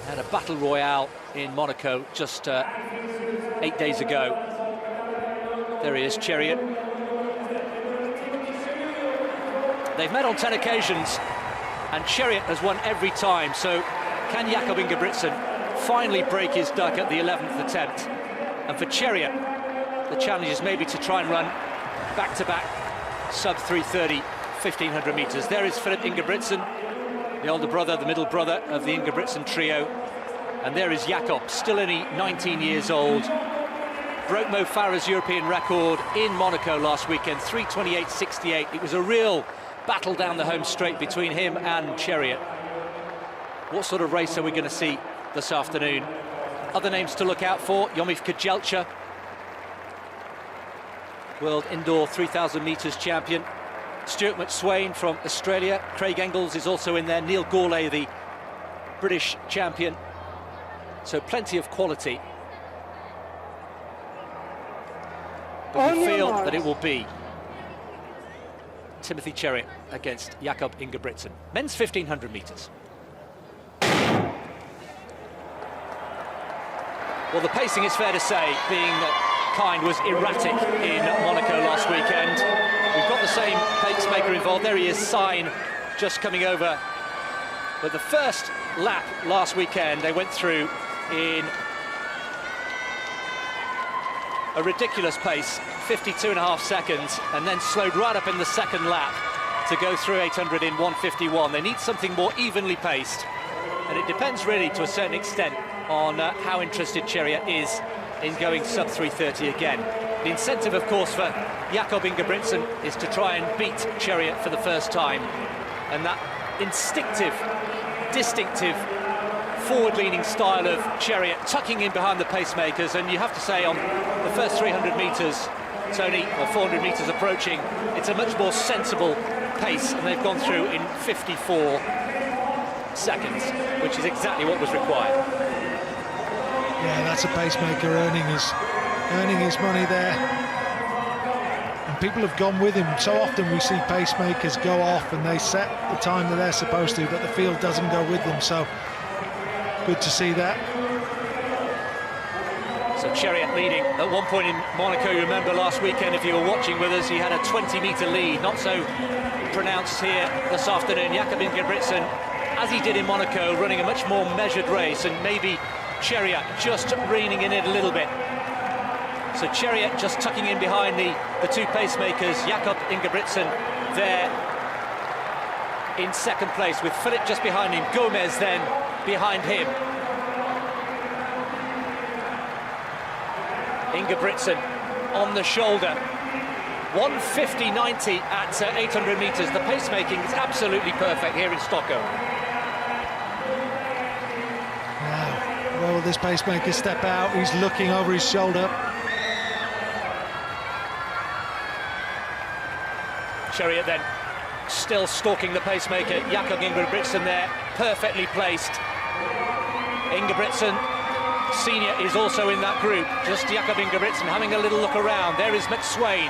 Had a battle royale in Monaco just 8 days ago. There he is, Chariot. They've met on 10 occasions, and Chariot has won every time. So can Jakob Ingebrigtsen finally break his duck at the 11th attempt? And for Chariot, the challenge is maybe to try and run back-to-back sub 3:30, 1500 meters. There is Philip Ingebrigtsen, the older brother, the middle brother of the Ingebrigtsen trio. And there is Jakob, still only 19 years old. Broke Mo Farah's European record in Monaco last weekend, 3:28.68. It was a real battle down the home straight between him and Chariot. What sort of race are we going to see this afternoon? Other names to look out for: Yomif Kejelcha, world indoor 3,000 meters champion. Stuart McSwain from Australia. Craig Engels is also in there. Neil Gourlay, the British champion. So plenty of quality. But we feel that it will be Timothy Chariot against Jakob Ingebrigtsen. Men's 1500 meters. Well, the pacing, it's fair to say, being kind, was erratic in Monaco last weekend. We've got the same pacemaker involved. There he is, Sign, just coming over. But the first lap last weekend, they went through in a ridiculous pace, 52.5 seconds, and then slowed right up in the second lap to go through 800 in 1:51. They need something more evenly paced, and it depends really to a certain extent on how interested Chariot is in going sub 3:30 again. The incentive, of course, for Jakob Ingebrigtsen is to try and beat Chariot for the first time, and that instinctive, distinctive, forward-leaning style of Chariot, tucking in behind the pacemakers. And you have to say, on the first 300 metres, Tony, or 400 metres approaching, it's a much more sensible pace, and they've gone through in 54 seconds, which is exactly what was required. Yeah, that's a pacemaker earning his money there. And people have gone with him. So often we see pacemakers go off and they set the time that they're supposed to, but the field doesn't go with them. So good to see that. So Chariot leading at one point in Monaco. You remember last weekend, if you were watching with us, he had a 20-metre lead, not so pronounced here this afternoon. Jakob Ingebrigtsen, as he did in Monaco, running a much more measured race, and maybe Chariot just reining in it a little bit. So Chariot just tucking in behind the two pacemakers. Jakob Ingebrigtsen there in second place, with Philip just behind him, Gomez then behind him. Ingebrigtsen on the shoulder, 1:50.90 at 800 metres. The pacemaking is absolutely perfect here in Stockholm. Now, where will this pacemaker step out? He's looking over his shoulder. Chariot then still stalking the pacemaker. Jakob Ingebrigtsen there, perfectly placed. Ingebrigtsen Senior is also in that group. Just Jakob Ingebrigtsen having a little look around. There is McSwain,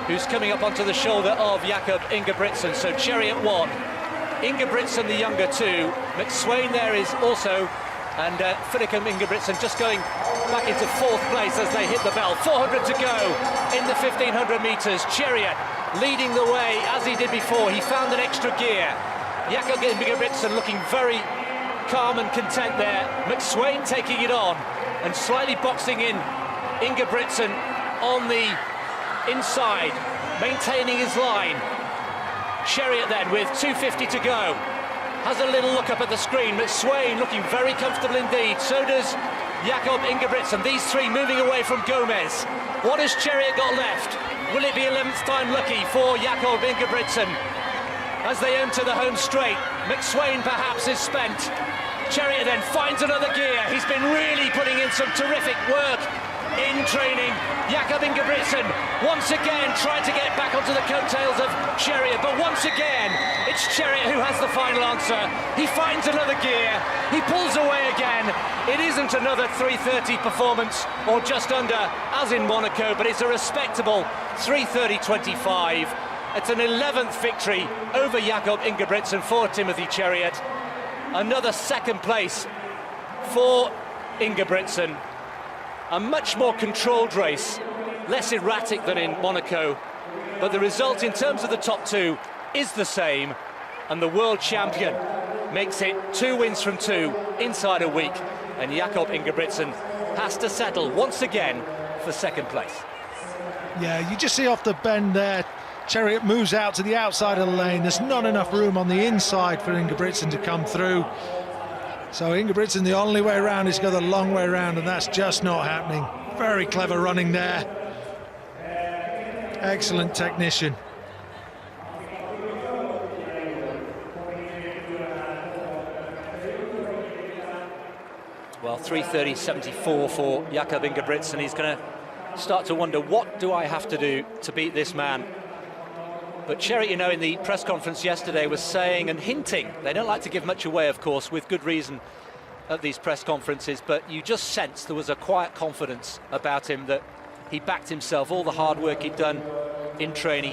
who's coming up onto the shoulder of Jakob Ingebrigtsen. So Chariot 1, Ingebrigtsen the younger 2, McSwain there is also, and Philip Ingebrigtsen just going back into fourth place as they hit the bell. 400 to go in the 1500 metres. Chariot leading the way as he did before. He found an extra gear. Jakob Ingebrigtsen looking very calm and content there. McSwain taking it on and slightly boxing in Ingebrigtsen on the inside, maintaining his line. Chariot then with 2:50 to go has a little look up at the screen. McSwain looking very comfortable indeed. So does Jakob Ingebrigtsen. These three moving away from Gomez. What has Chariot got left? Will it be 11th time lucky for Jakob Ingebrigtsen as they enter the home straight? McSwain perhaps is spent. Chariot then finds another gear. He's been really putting in some terrific work in training. Jakob Ingebrigtsen once again trying to get back onto the coattails of Chariot, but once again it's Chariot who has the final answer. He finds another gear, he pulls away again. It isn't another 3:30 performance, or just under, as in Monaco, but it's a respectable 3:30.25. It's an 11th victory over Jakob Ingebrigtsen for Timothy Chariot. Another second place for Ingebrigtsen. A much more controlled race, less erratic than in Monaco, but the result in terms of the top two is the same, and the world champion makes it 2 wins from 2 inside a week, and Jakob Ingebrigtsen has to settle once again for second place. Yeah, you just see off the bend there, Chariot moves out to the outside of the lane. There's not enough room on the inside for Ingebrigtsen to come through. So Ingebrigtsen, the only way around is to go the long way around, and that's just not happening. Very clever running there. Excellent technician. Well, 3:30.74 for Jakob Ingebrigtsen. He's going to start to wonder, what do I have to do to beat this man? But Chariot, you know, in the press conference yesterday was saying and hinting, they don't like to give much away, of course, with good reason at these press conferences, but you just sensed there was a quiet confidence about him, that he backed himself, all the hard work he'd done in training.